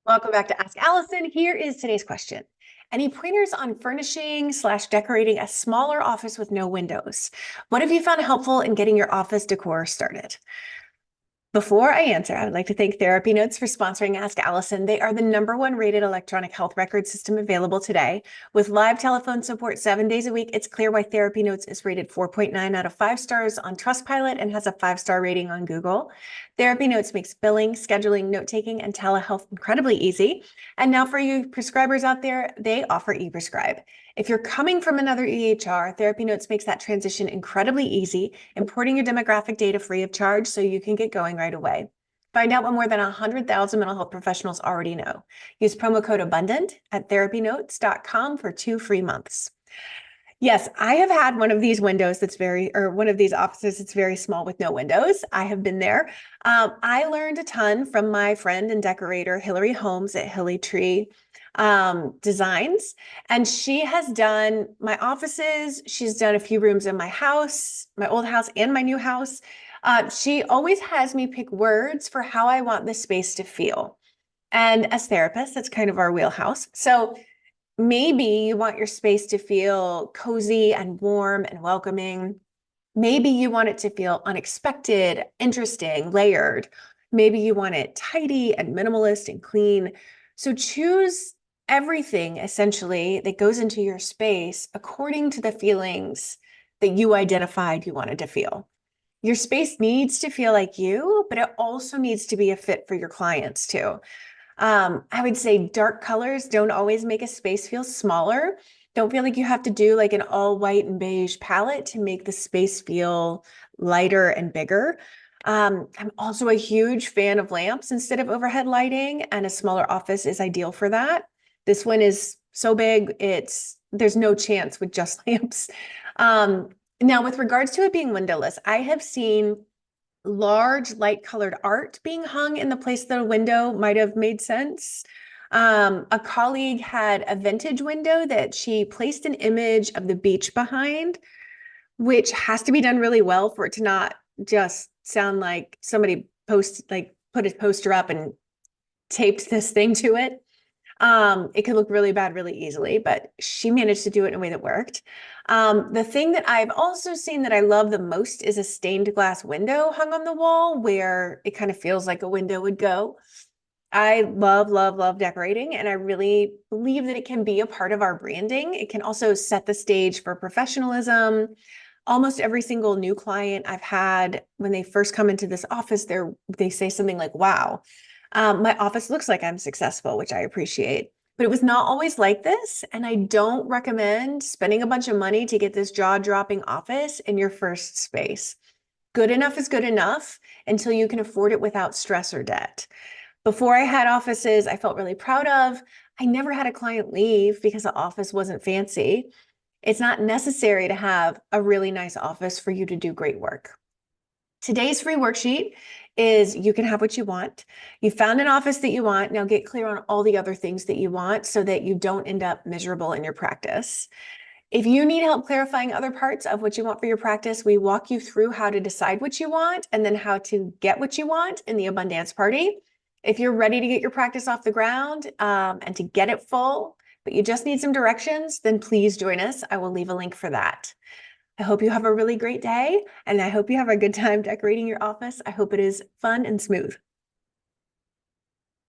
Welcome back to Ask Allison. Here is today's question. Any pointers on furnishing/decorating a smaller office with no windows? What have you found helpful in getting your office decor started? Before I answer, I would like to thank Therapy Notes for sponsoring Ask Allison. They are the #1 rated electronic health record system available today. With live telephone support 7 days a week, it's clear why Therapy Notes is rated 4.9 out of 5 stars on Trustpilot and has a 5-star rating on Google. Therapy Notes makes billing, scheduling, note-taking, and telehealth incredibly easy. And now for you prescribers out there, they offer e-prescribe. If you're coming from another EHR, Therapy Notes makes that transition incredibly easy, importing your demographic data free of charge so you can get going right away. Find out what more than 100,000 mental health professionals already know. Use promo code ABUNDANT at therapynotes.com for 2 free months. Yes, I have had one of these windows one of these offices that's very small with no windows. I have been there. I learned a ton from my friend and decorator, Hillary Holmes at Hilly Tree Designs. And she has done my offices. She's done a few rooms in my house, my old house and my new house. She always has me pick words for how I want the space to feel. And as therapists, that's kind of our wheelhouse. So maybe you want your space to feel cozy and warm and welcoming. Maybe you want it to feel unexpected, interesting, layered. Maybe you want it tidy and minimalist and clean. So choose everything essentially that goes into your space according to the feelings that you identified you wanted to feel. Your space needs to feel like you, but it also needs to be a fit for your clients too. I would say dark colors don't always make a space feel smaller. Don't feel like you have to do like an all white and beige palette to make the space feel lighter and bigger. I'm also a huge fan of lamps instead of overhead lighting, and a smaller office is ideal for that. This one is so big, there's no chance with just lamps. Now, with regards to it being windowless, I have seen large light colored art being hung in the place that a window might have made sense. A colleague had a vintage window that she placed an image of the beach behind, which has to be done really well for it to not just sound like somebody put a poster up and taped this thing to it. It could look really bad really easily, but she managed to do it in a way that worked. The thing that I've also seen that I love the most is a stained glass window hung on the wall where it kind of feels like a window would go. I love, love, love decorating, and I really believe that it can be a part of our branding. It can also set the stage for professionalism. Almost every single new client I've had, when they first come into this office, they say something like, wow, my office looks like I'm successful, which I appreciate. But it was not always like this. And I don't recommend spending a bunch of money to get this jaw-dropping office in your first space. Good enough is good enough until you can afford it without stress or debt. Before I had offices I felt really proud of, I never had a client leave because the office wasn't fancy. It's not necessary to have a really nice office for you to do great work. Today's free worksheet is you can have what you want. You found an office that you want. Now get clear on all the other things that you want so that you don't end up miserable in your practice. If you need help clarifying other parts of what you want for your practice, we walk you through how to decide what you want and then how to get what you want in the Abundance Party. If you're ready to get your practice off the ground and to get it full, but you just need some directions, then please join us. I will leave a link for that. I hope you have a really great day, and I hope you have a good time decorating your office. I hope it is fun and smooth.